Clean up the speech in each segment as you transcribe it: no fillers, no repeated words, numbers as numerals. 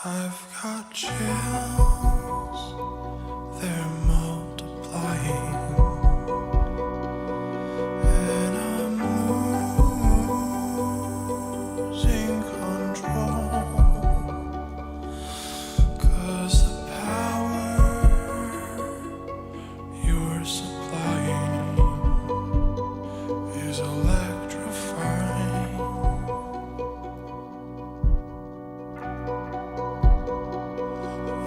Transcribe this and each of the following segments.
I've got chills, they're multiplying, and I'm losing control, 'cause the power you're supplying is electrifying.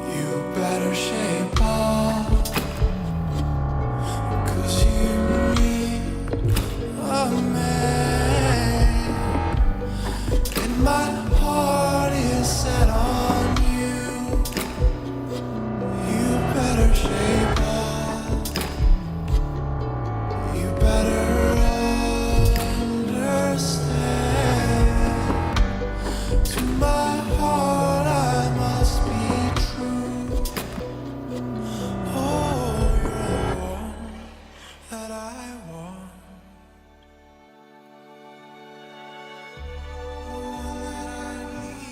You better shape up, 'cause you need a man, and my heart is set on you. You better shape up, you better understand. To my heart I must be true. Oh, you're the one that I want, the one that I need.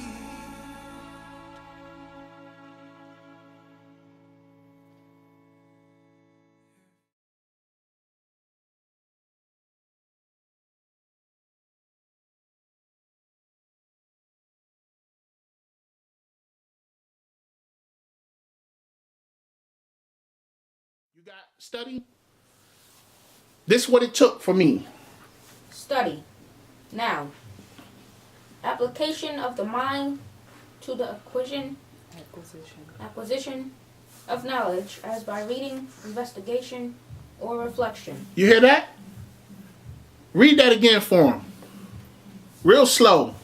You got study? This is what it took for me. Study. Now, application of the mind to the acquisition of knowledge as by reading, investigation, or reflection. You hear that? Read that again for them. Real slow.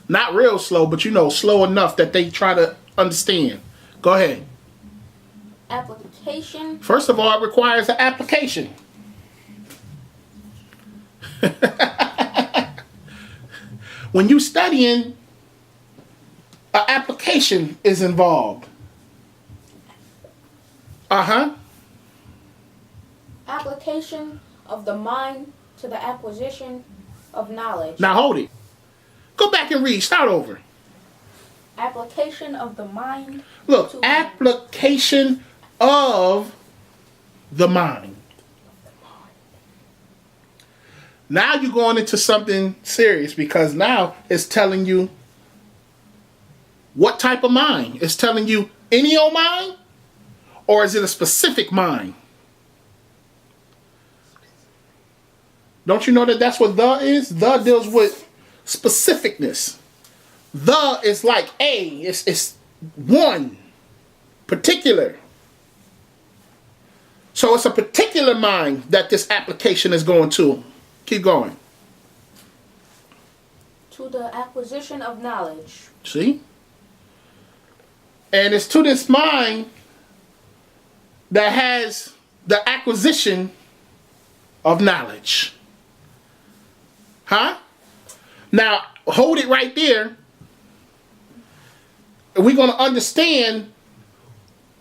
Not real slow, but you know, slow enough that they try to understand. Go ahead. Application. First of all, it requires an application. When you studying, an application is involved. Application of the mind to the acquisition of knowledge. Now hold it. Go back and read. Start over. Application of the mind. Look, to application of the mind. Now you're going into something serious, because now it's telling you what type of mind. It's telling you any old mind, or is it a specific mind? Don't you know that that's what the is? The deals with specificness. The is like a, it's one, particular. So it's a particular mind that this application is going to. Keep going. To the acquisition of knowledge. See? And it's to this mind that has the acquisition of knowledge. Huh? Now, hold it right there. We're going to understand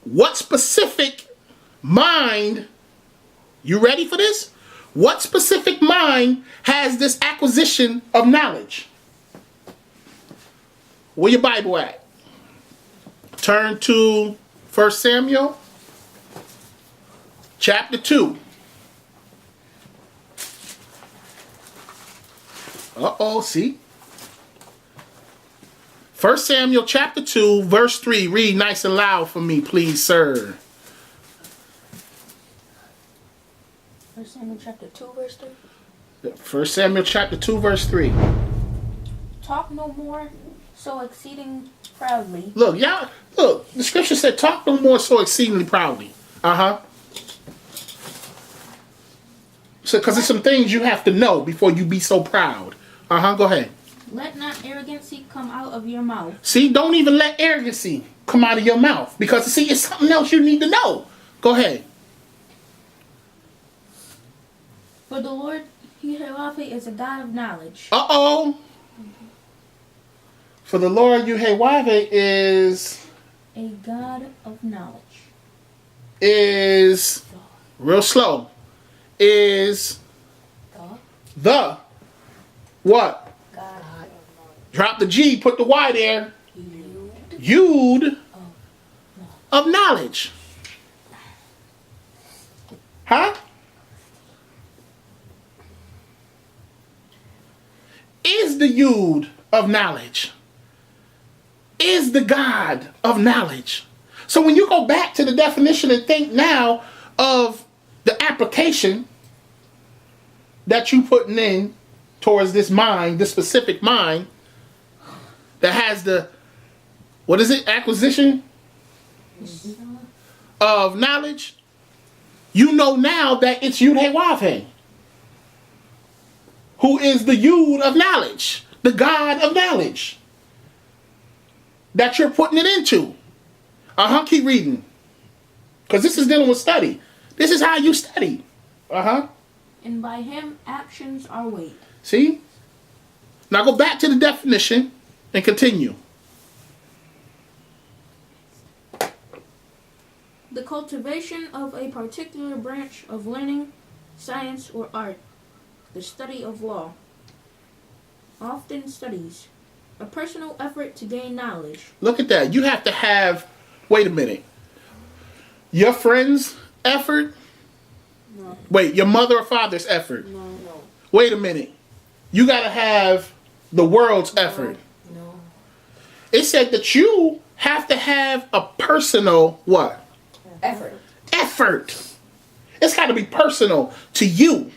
what specific mind, you ready for this? What specific mind has this acquisition of knowledge? Where your Bible at? Turn to 1 Samuel chapter 2. Uh-oh, see? 1 Samuel chapter 2, verse 3. Read nice and loud for me, please, sir. 1 Samuel chapter 2, verse 3. 1 Samuel chapter 2, verse 3. Talk no more so exceeding proudly. Look, y'all, look, the scripture said, talk no more so exceedingly proudly. So, because there's some things you have to know before you be so proud. Go ahead. Let not arrogancy come out of your mouth. See, don't even let arrogancy come out of your mouth. Because, see, it's something else you need to know. Go ahead. For the Lord Jehovah is a God of knowledge. Uh-oh. For the Lord Jehovah is a God of knowledge. Is real slow. Is the what? God. Drop the G, put the Y there. Yod of knowledge. Huh? Is the Yod of knowledge. Is the God of knowledge. So when you go back to the definition and think now of the application that you putting in towards this mind, this specific mind that has the, what is it, acquisition of knowledge, you know now that it's Yud-Heh-Wav-Heh, who is the Yud of knowledge, the God of knowledge that you're putting it into. Keep reading. Because this is dealing with study. This is how you study. And by him actions are weighed. See? Now go back to the definition and continue. The cultivation of a particular branch of learning, science, or art. The study of law. Often studies. A personal effort to gain knowledge. Look at that. You have to have, wait a minute. Your friend's effort? No. Wait, your mother or father's effort? No. Wait a minute. You got to have the world's effort. No. It said that you have to have a personal what? Effort. Effort. It's got to be personal to you.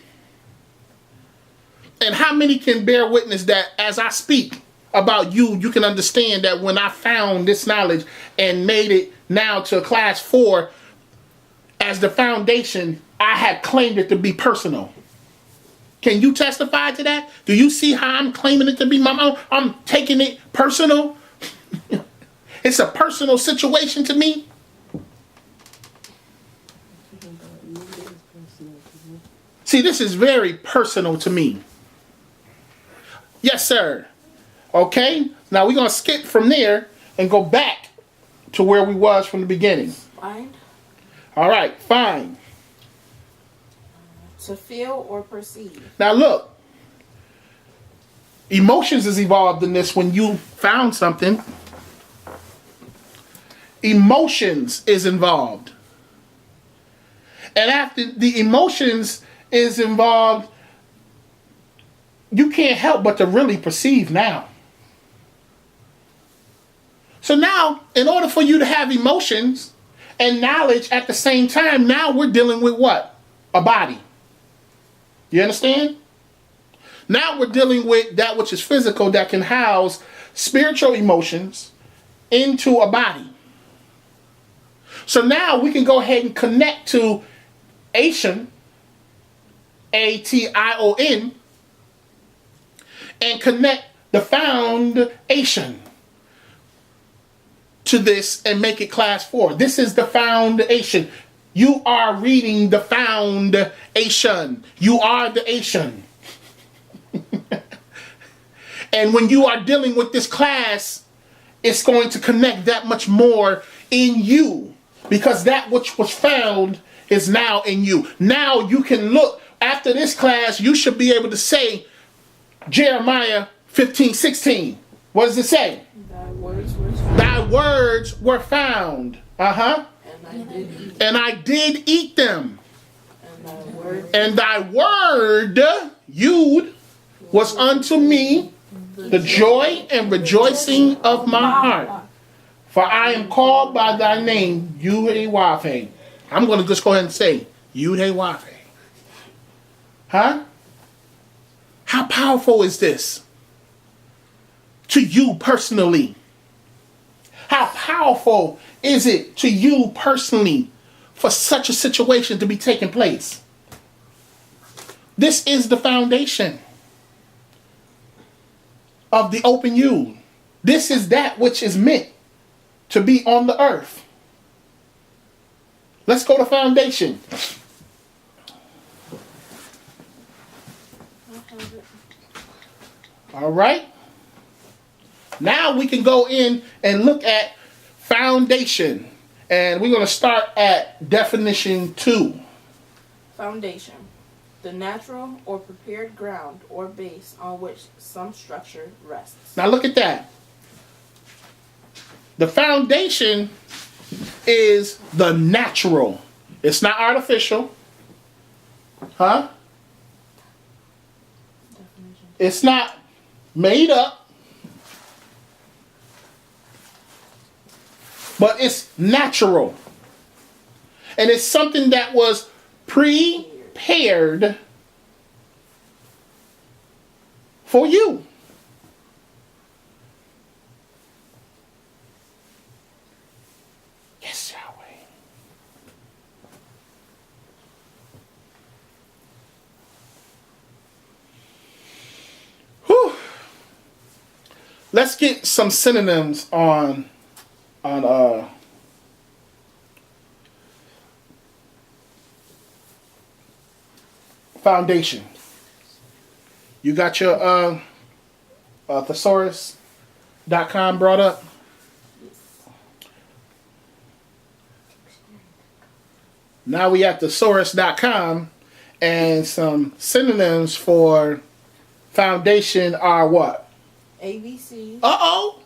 And how many can bear witness that as I speak about you, you can understand that when I found this knowledge and made it now to class 4 as the foundation, I had claimed it to be personal. Can you testify to that? Do you see how I'm claiming it to be my own? I'm taking it personal. It's a personal situation to me. See, this is very personal to me. Yes, sir. Okay, now we're going to skip from there and go back to where we was from the beginning. Find. All right, fine. To feel or perceive. Now look, emotions is involved in this when you found something. Emotions is involved. And after the emotions is involved, you can't help but to really perceive now. So now, in order for you to have emotions and knowledge at the same time, now we're dealing with what? A body. You understand? Now we're dealing with that which is physical that can house spiritual emotions into a body. So now we can go ahead and connect to Ation, A-T-I-O-N, and connect the foundation to this and make it class 4. This is the foundation. You are reading the foundation. You are the Ation. And when you are dealing with this class, it's going to connect that much more in you, because that which was found is now in you. Now you can look after this class. You should be able to say Jeremiah 15:16. What does it say? Thy words were found. Thy words were found. And I did eat them. And thy word, Yud, was unto me the joy and rejoicing of my heart. For I am called by thy name, Yud-Heh-Wav-Heh. I'm going to just go ahead and say, Yud-Heh-Wav-Heh. Huh? How powerful is this? To you personally. How powerful is it to you personally for such a situation to be taking place? This is the foundation of the TheeOpenYod. This is that which is meant to be on the earth. Let's go to foundation. All right. Now we can go in and look at foundation. And we're going to start at definition 2. Foundation. The natural or prepared ground or base on which some structure rests. Now look at that. The foundation is the natural. It's not artificial. Huh? Definition. It's not made up. But it's natural. And it's something that was prepared for you. Yes, Yahweh. Whew. Let's get some synonyms on foundation. You got your thesaurus.com brought up? Now we at thesaurus.com, and some synonyms for foundation are what? ABC. Uh-oh.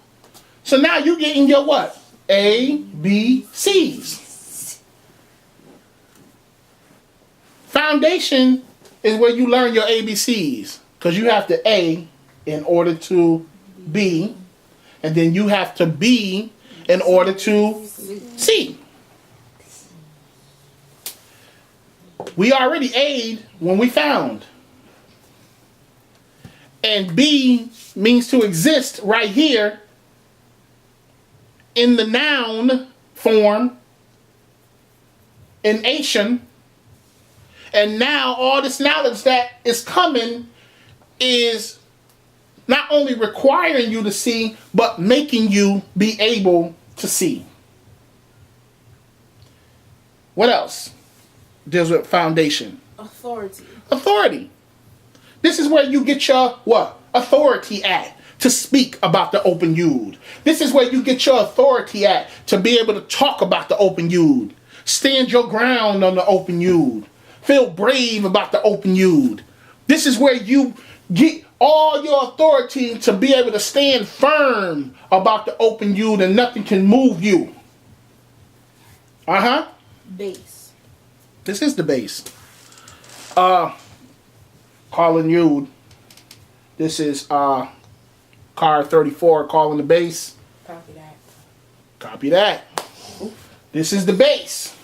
So now you're getting your what? A, B, C's. Foundation is where you learn your ABCs. Because you have to A in order to B. And then you have to B in order to C. We already A'd when we found. And B means to exist right here in the noun form in Asian. And now all this knowledge that is coming is not only requiring you to see, but making you be able to see. What else deals with foundation? Authority. Authority. This is where you get your what? Authority at to speak about the open yod. This is where you get your authority at to be able to talk about the open yod. Stand your ground on the open yod. Feel brave about the open yod. This is where you get all your authority to be able to stand firm about the open yod and nothing can move you. Uh-huh. Base. This is the base. Calling yod. This is car 34 calling the base. Copy that. Copy that. This is the base.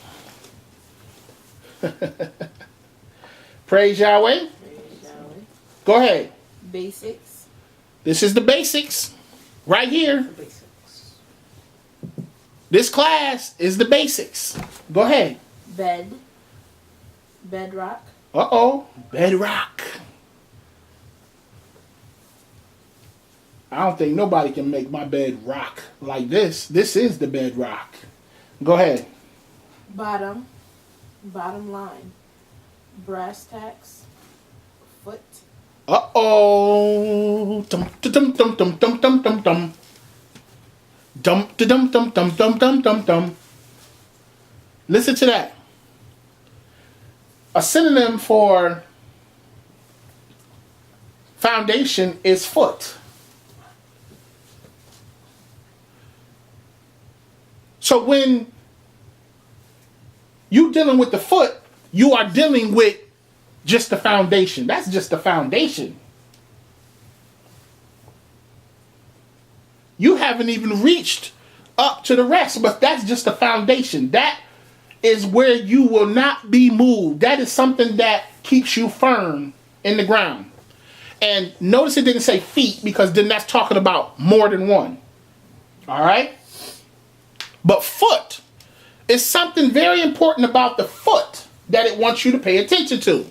Praise Yahweh. Praise Yahweh. Go ahead. Basics. This is the basics. Right here. Basics. This class is the basics. Go ahead. Bed. Bedrock. Uh-oh. Bedrock. I don't think nobody can make my bed rock like this. This is the bedrock. Go ahead. Bottom. Bottom line. Brass tacks. Foot. Uh-oh. Dum dum dum dum dum dum dum dum. Dum dum dum dum dum dum dum dum. Listen to that. A synonym for foundation is foot. So when you dealing with the foot, you are dealing with just the foundation. That's just the foundation. You haven't even reached up to the rest, but that's just the foundation. That is where you will not be moved. That is something that keeps you firm in the ground. And notice it didn't say feet, because then that's talking about more than one. All right? But foot is something very important about the foot that it wants you to pay attention to.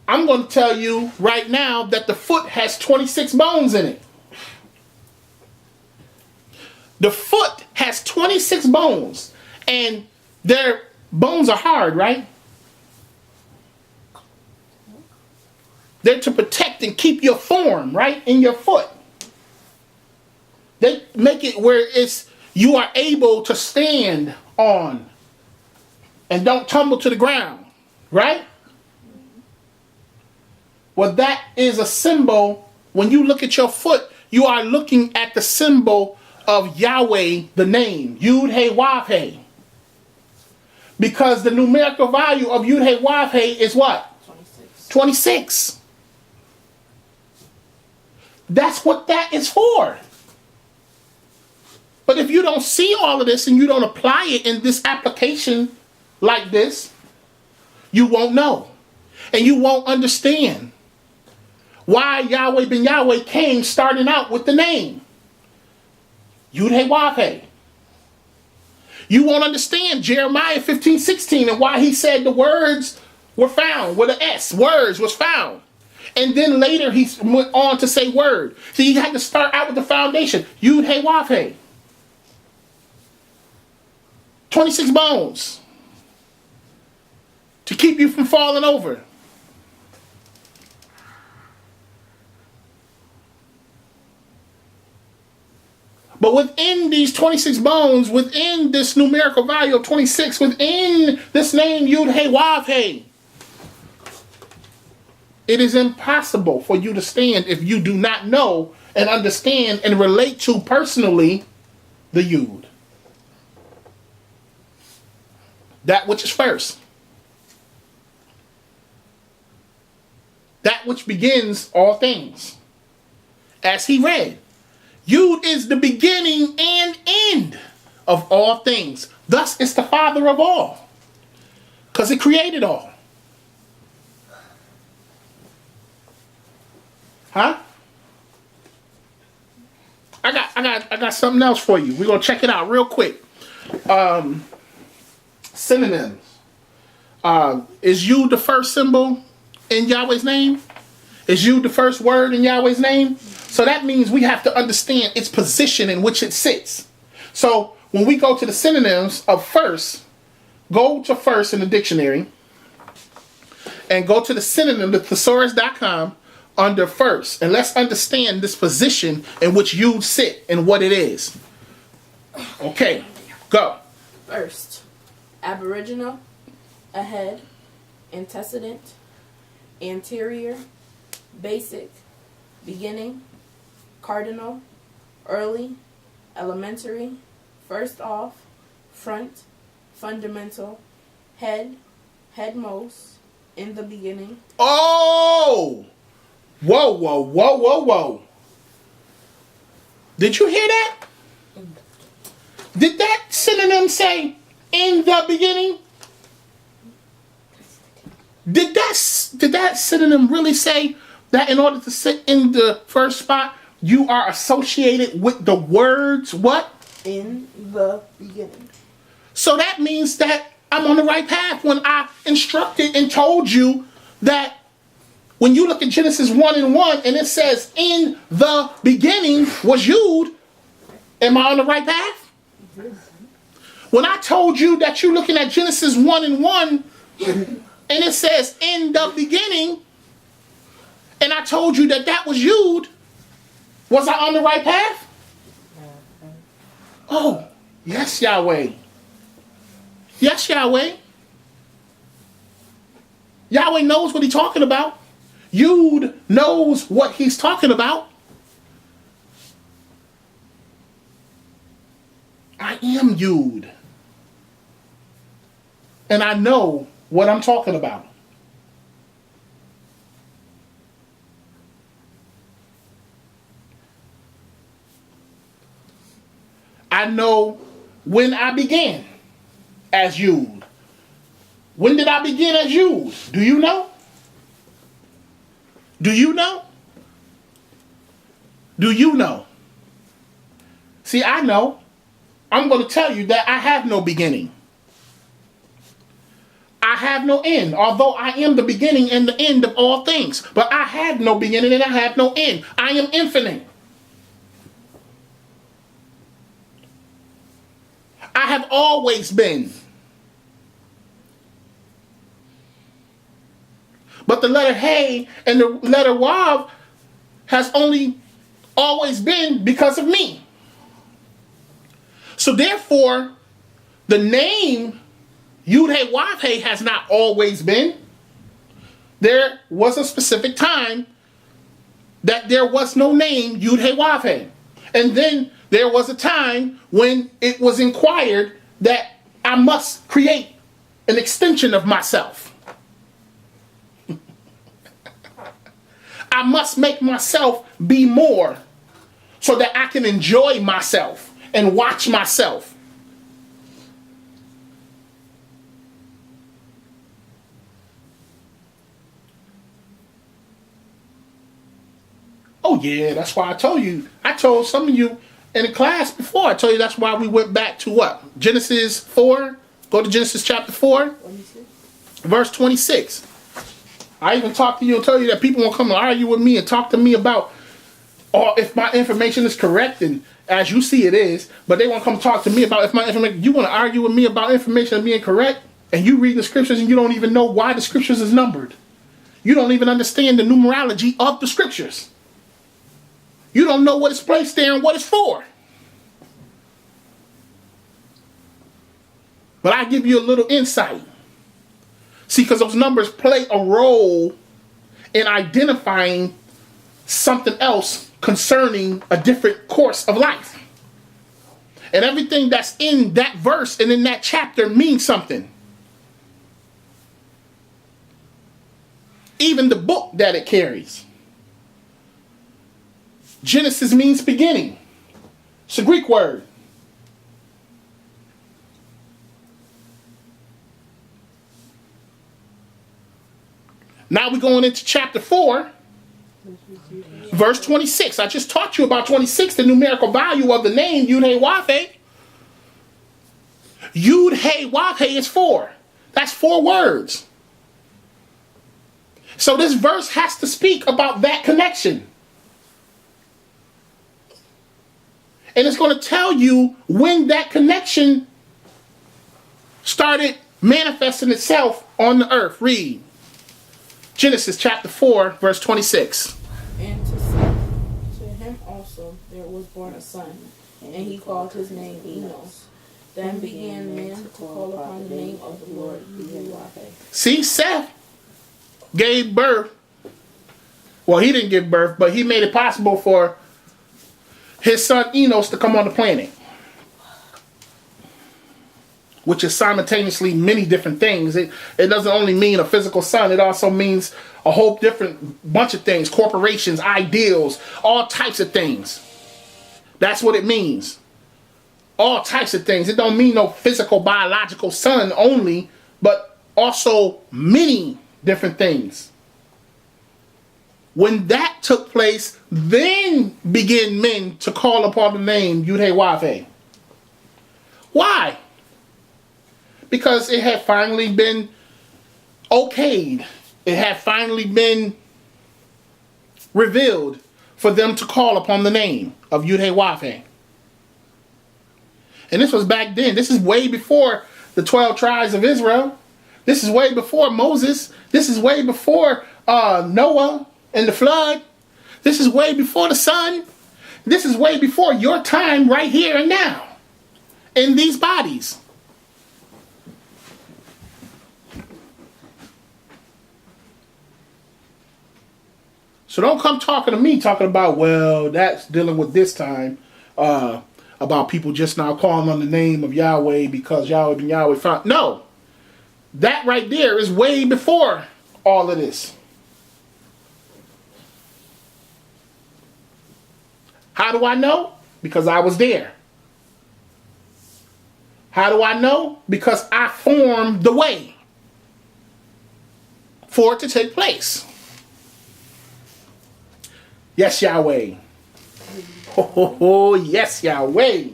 I'm going to tell you right now that the foot has 26 bones in it. The foot has 26 bones, and their bones are hard, right? They're to protect and keep your form, right, in your foot. They make it where you are able to stand on and don't tumble to the ground, right? Well, that is a symbol. When you look at your foot, you are looking at the symbol of Yahweh, the name, Yud He Wav He. Because the numerical value of Yud He Wav He is what? 26. 26. That's what that is for. But if you don't see all of this and you don't apply it in this application like this, you won't know. And you won't understand why Yahweh ben Yahweh came starting out with the name Yud He Wav He. You won't understand Jeremiah 15:16 and why he said the words were found with an S. Words was found. And then later he went on to say word. So he had to start out with the foundation. Yud He Wav He. 26 bones. To keep you from falling over. But within these 26 bones, within this numerical value of 26, within this name Yud He Wav He, it is impossible for you to stand if you do not know and understand and relate to personally the Yud. That which is first. That which begins all things. As he read, Yud is the beginning and end of all things. Thus, it's the father of all. Because it created all. Huh? I got something else for you. We're going to check it out real quick. Synonyms. Is Yud the first symbol in Yahweh's name? Is Yud the first word in Yahweh's name? So that means we have to understand its position in which it sits. So when we go to the synonyms of first, go to first in the dictionary and go to the synonym, the thesaurus.com, under first. And let's understand this position in which Yud sit and what it is. Okay, go. First, aboriginal, ahead, antecedent, anterior, basic, beginning, cardinal, early, elementary, first off, front, fundamental, head, headmost, in the beginning. Oh! Whoa, whoa, whoa, whoa, whoa. Did you hear that? Did that synonym say in the beginning? Did that synonym really say that in order to sit in the first spot, you are associated with the words what? In the beginning. So that means that I'm on the right path when I instructed and told you that when you look at Genesis 1:1 and it says in the beginning was Yud, am I on the right path? When I told you that you're looking at Genesis 1:1 and it says in the beginning, and I told you that that was Yud, was I on the right path? Oh, yes, Yahweh. Yes, Yahweh. Yahweh knows what he's talking about. Yud knows what he's talking about. I am Yud. And I know what I'm talking about. I know when I began as Yud. When did I begin as Yud? Do you know? Do you know? Do you know? See, I know. I'm going to tell you that I have no beginning. I have no end, although I am the beginning and the end of all things. But I have no beginning and I have no end. I am infinite. I have always been. But the letter Hey and the letter Wav has only always been because of me. So therefore, the name Yud He Wav He has not always been. There was a specific time that there was no name Yud Hey Wav Hey. And then there was a time when it was inquired that I must create an extension of myself. I must make myself be more so that I can enjoy myself and watch myself. Oh yeah, that's why I told you. I told some of you in the class before. I told you that's why we went back to what? Genesis 4. Go to Genesis chapter 4, verse 26. I even talked to you and told you that people will come and argue with me and talk to me about if my information is correct, and as you see it is, but they won't come talk to me about if my information. You want to argue with me about information being correct, and you read the scriptures and you don't even know why the scriptures is numbered. You don't even understand the numerology of the scriptures. You don't know what it's placed there and what it's for. But I give you a little insight. See, because those numbers play a role in identifying something else concerning a different course of life. And everything that's in that verse and in that chapter means something. Even the book that it carries. Genesis means beginning. It's a Greek word. Now we're going into chapter 4, verse 26. I just taught you about 26, the numerical value of the name Yud Hey Wav Hey. Yud Hey Wav Hey is 4. That's 4 words. So this verse has to speak about that connection. And it's going to tell you when that connection started manifesting itself on the earth. Read. Genesis chapter 4, verse 26. And to Seth, to him also there was born a son, and he called his name Enos. Then began men to call upon the name of the Lord. See, Seth gave birth. Well, he didn't give birth, but he made it possible for his son Enos to come on the planet. Which is simultaneously many different things. It doesn't only mean a physical son. It also means a whole different bunch of things. Corporations, ideals, all types of things. That's what it means. All types of things. It don't mean no physical, biological son only, but also many different things. When that took place, then began men to call upon the name Yud Hey Wav Hey. Why? Because it had finally been okayed. It had finally been revealed for them to call upon the name of Yud Hey Wav Hey. And this was back then. This is way before the 12 tribes of Israel. This is way before Moses. This is way before Noah and the flood. This is way before the sun. This is way before your time right here and now in these bodies. So don't come talking to me talking about, well, that's dealing with this time, about people just now calling on the name of Yahweh because Yahweh ben Yahweh found. No, that right there is way before all of this. How do I know? Because I was there. How do I know? Because I formed the way for it to take place. Yes, Yahweh. Oh, yes, Yahweh.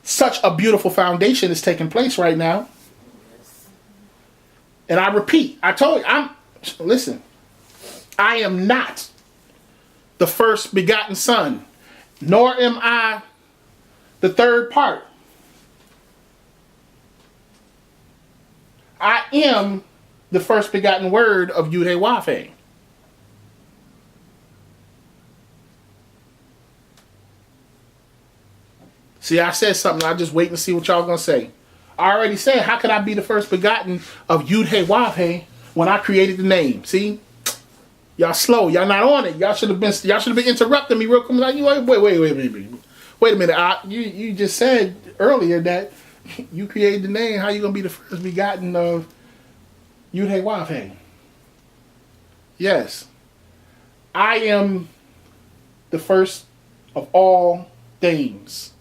Such a beautiful foundation is taking place right now. And I repeat, I told you, listen, I am not the first begotten son, nor am I the third part. I am the first begotten word of Yud Hey Wav Hey. See, I said something. I just waiting to see what y'all gonna say. I already said, how could I be the first begotten of Yud Hey Wav Hey when I created the name? See? Y'all slow. Y'all not on it. Y'all should have been interrupting me real quick. Like, wait a minute. You just said earlier that you created the name. How you gonna be the first begotten of Yud Hey Wav Hey? Yes, I am the first of all things,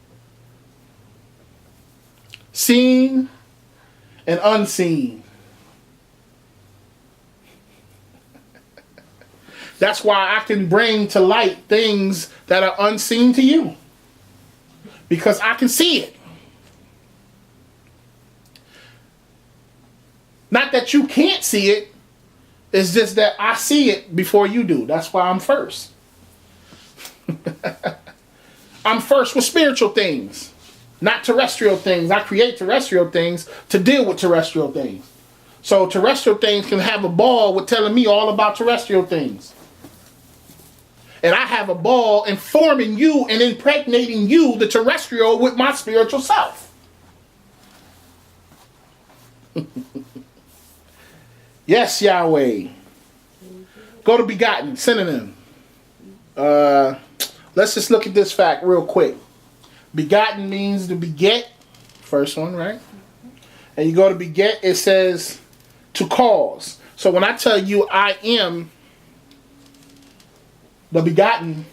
seen and unseen. That's why I can bring to light things that are unseen to you, because I can see it. Not that you can't see it, it's just that I see it before you do. That's why I'm first. I'm first with spiritual things, not terrestrial things. I create terrestrial things to deal with terrestrial things. So terrestrial things can have a ball with telling me all about terrestrial things. And I have a ball informing you and impregnating you, the terrestrial, with my spiritual self. Yes, Yahweh. Go to begotten, synonym. Let's just look at this fact real quick. Begotten means to beget. First one, right? And you go to beget, it says to cause. So when I tell you I am the begotten,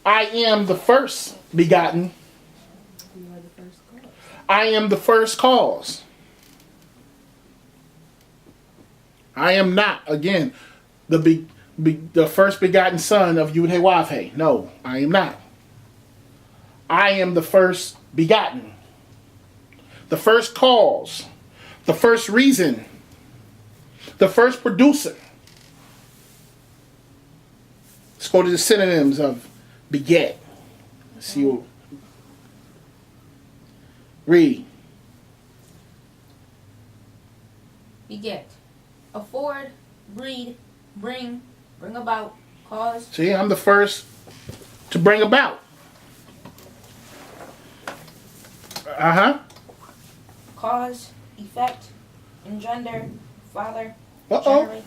I am the first begotten. You are the first cause. I am the first cause. I am not, again, the first begotten son of Yud Hey Wav Hey. No, I am not. I am the first begotten. The first cause. The first reason. The first producer. Let's go to the synonyms of beget. Let's see what. Read. Beget. Afford, breed, bring about, cause. See, I'm the first to bring about. Cause, effect, engender, father, Uh-oh. generate.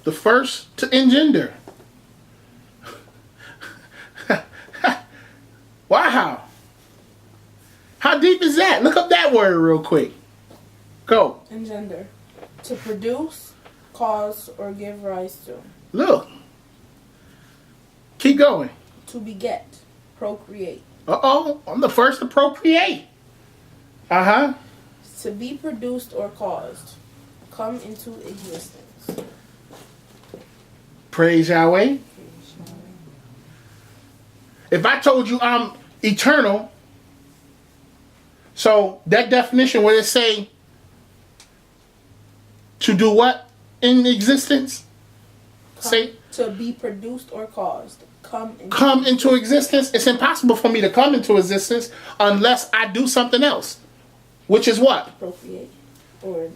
The first to engender. Wow. How deep is that? Look up that word real quick. Go. Engender. To produce, cause, or give rise to. Look. Keep going. To beget. Procreate. Uh-oh. I'm the first to procreate. Uh-huh. To be produced or caused. Come into existence. Praise Yahweh. If I told you I'm eternal, so that definition, where it say to do what in existence? Say to be produced or caused. Come into existence. It's impossible for me to come into existence unless I do something else. Which is what? Procreate. Or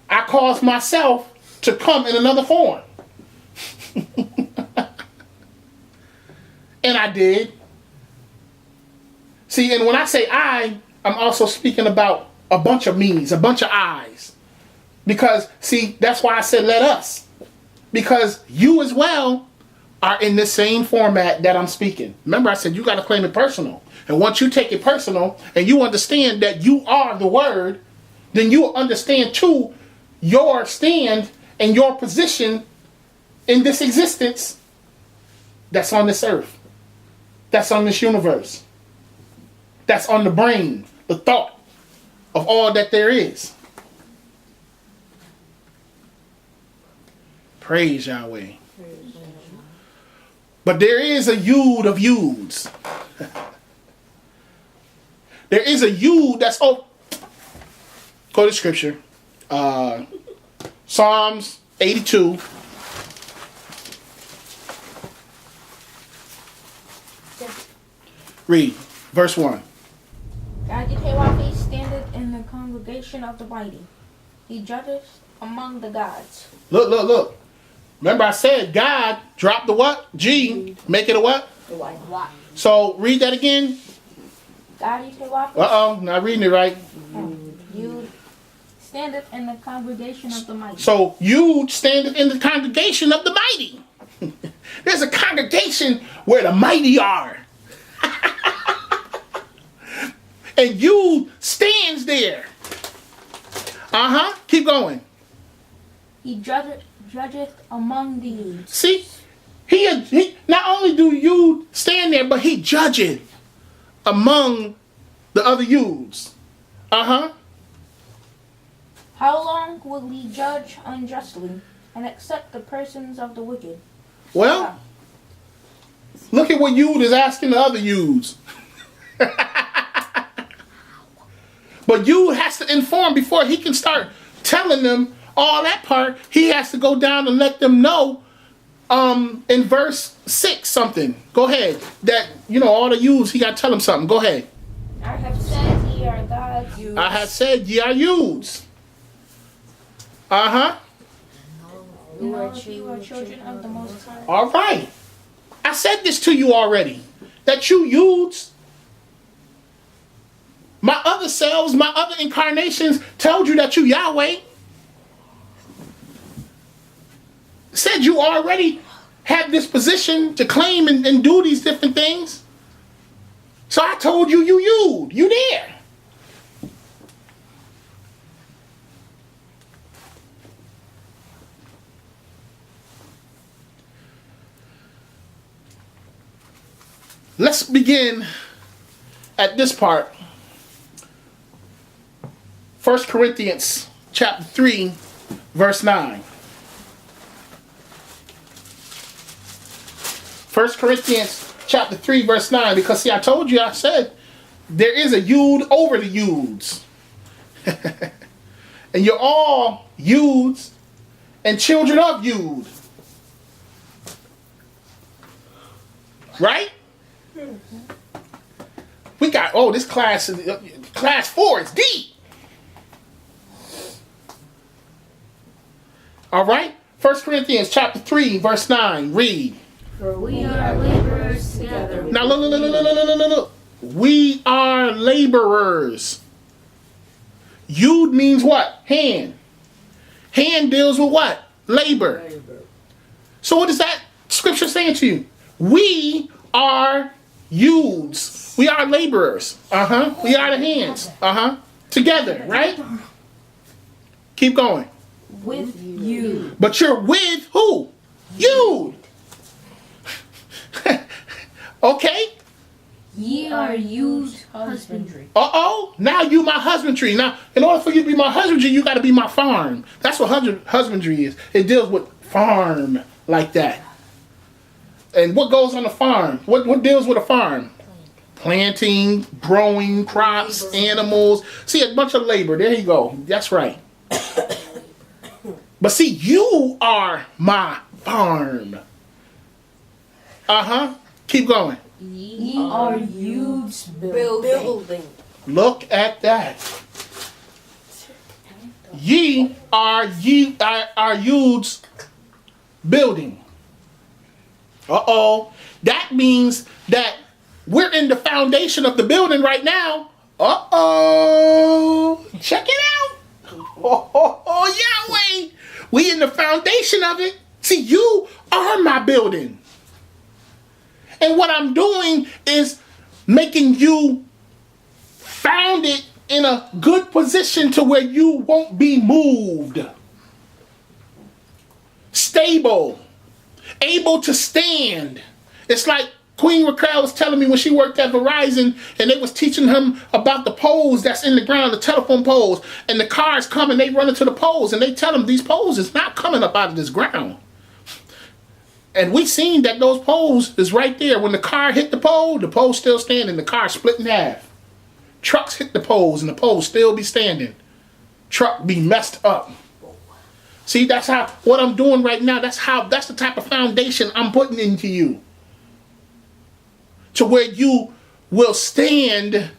I cause myself to come in another form. And I did. See, and when I say I'm also speaking about a bunch of me's, a bunch of I's. Because, see, that's why I said let us. Because you as well are in the same format that I'm speaking. Remember, I said you got to claim it personal. And once you take it personal and you understand that you are the word, then you understand too your stand and your position in this existence that's on this earth. That's on this universe. That's on the brain, the thought of all that there is. Praise Yahweh. But there is a Yud of Yuds. There is a Yud that's... Oh, go to scripture. Psalms 82. Read. Verse 1. God Yahweh standeth in the congregation of the mighty. He judgeth among the gods. Look. Remember I said God dropped the what? G. Make it a what? the white. So read that again. God Yahweh Uh-oh. Not reading it right. You standeth in the congregation of the mighty. So Yud standeth in the congregation of the mighty. There's a congregation where the mighty are. And Yud stands there. Keep going. He judgeth among the youths. See? He not only do you stand there, but he judgeth among the other youths. How long will he judge unjustly and accept the persons of the wicked? Well, look at what Yud is asking the other youths. But Yud has to inform before he can start telling them all that part. He has to go down and let them know in verse 6 something. Go ahead. That, all the youths, he got to tell them something. Go ahead. I have said ye are God's youths. I have said ye are youths. You are children of the Most High. All right. I said this to you already. That you youths, my other selves, my other incarnations told you that you Yahweh. Said you already have this position to claim and do these different things. So I told you, you there. Let's begin at this part. 1 Corinthians chapter 3, verse 9. 1 Corinthians chapter 3, verse 9. Because see, I told you, I said, there is a Yud over the Yuds. And you're all Yuds and children of Yud. Right? We got, this class, class 4, it's deep. All right? 1 Corinthians chapter 3, verse 9. Read. For we are laborers together. Now, look. We are laborers. Yud means what? Hand. Hand deals with what? Labor. So what is that scripture saying to you? We are Yuds. We are laborers. We are the hands. Together, right? Keep going. With you. But you're with who? You. Okay? Ye are Yud's husbandry. Now you my husbandry. Now, in order for you to be my husbandry, you got to be my farm. That's what husbandry is. It deals with farm like that. And what goes on the farm? What deals with a farm? Planting, growing, crops, animals. See, a bunch of labor. There you go. That's right. But see, you are my farm. Keep going. Ye are Yud's building. Look at that. Ye are Yud's building. That means that we're in the foundation of the building right now. Check it out. Yahweh. We in the foundation of it. See, you are my building. And what I'm doing is making you founded in a good position to where you won't be moved. Stable. Able to stand. It's like Queen Raquel was telling me when she worked at Verizon and they was teaching him about the poles that's in the ground, the telephone poles, and the cars come and they run into the poles and they tell them these poles is not coming up out of this ground. And we seen that those poles is right there. When the car hit the pole's still standing, the car split in half. Trucks hit the poles and the poles still be standing. Truck be messed up. See, that's how, what I'm doing right now, that's the type of foundation I'm putting into you. To where you will stand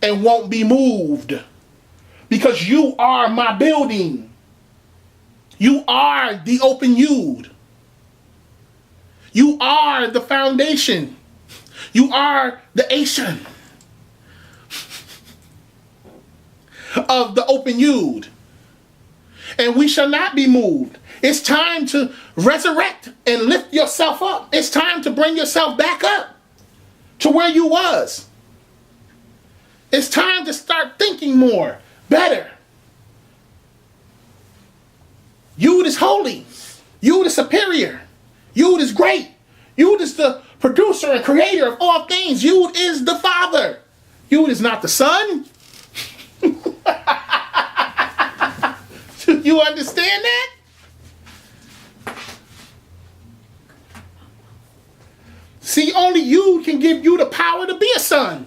and won't be moved. Because you are my building. You are the TheeOpenYod. You are the foundation. You are the Asian of the TheeOpenYod. and we shall not be moved. It's time to resurrect and lift yourself up. It's time to bring yourself back up to where you was. It's time to start thinking more, better. Yud is holy. Yud is superior. Yud is great. Yud is the producer and creator of all things. Yud is the Father. Yud is not the Son. Do you understand that? See, only Yud can give you the power to be a son.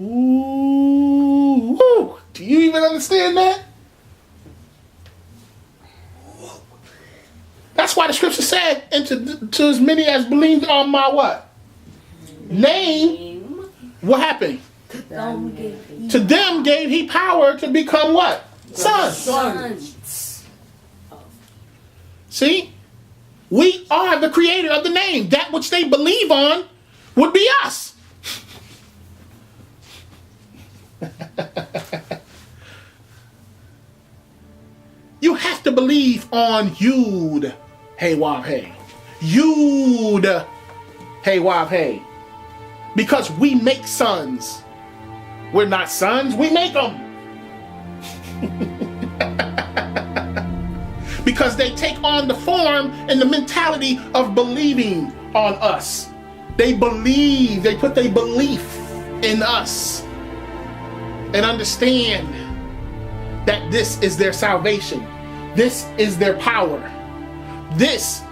Ooh, woo. Do you even understand that? That's why the scripture said, and to as many as believed on my what? Name. What happened? To them gave he power to become what? Sons. See? We are the creator of the name. That which they believe on would be us. You have to believe on Yud, Hey Wav Hey. Yud, Hey Wav Hey. Because we make sons. We're not sons, we make them. Because they take on the form and the mentality of believing on us. They believe, they put their belief in us. And understand that this is their salvation. This is their power. This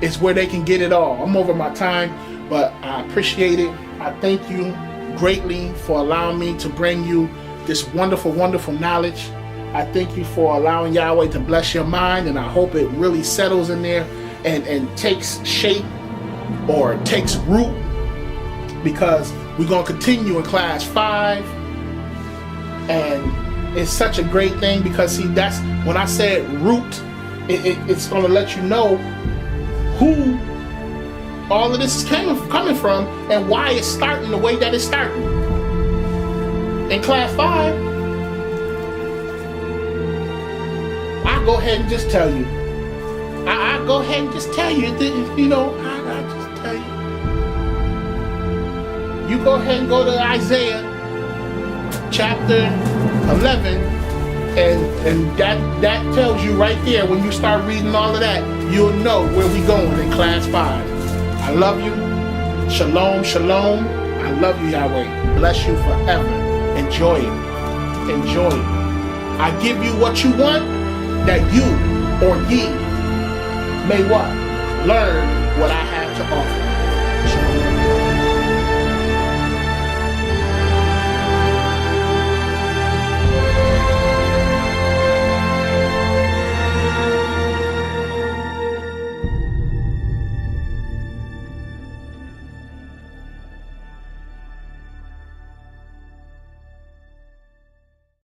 is where they can get it all. I'm over my time, but I appreciate it. I thank you greatly for allowing me to bring you this wonderful, wonderful knowledge. I thank you for allowing Yahweh to bless your mind, and I hope it really settles in there and takes shape or takes root, because we're going to continue in class 5. And it's such a great thing because, see, that's when I said root, it's going to let you know who all of this is coming from and why it's starting the way that it's starting. In class 5, I'll go ahead and just tell you. I'll go ahead and just tell you, you know, I'll just tell you. You go ahead and go to Isaiah chapter 11, and that tells you right there, when you start reading all of that, you'll know where we going in class 5. I love you. Shalom, shalom. I love you, Yahweh. Bless you forever. Enjoy it. Enjoy it. I give you what you want, that you or ye may what? Learn what I have to offer.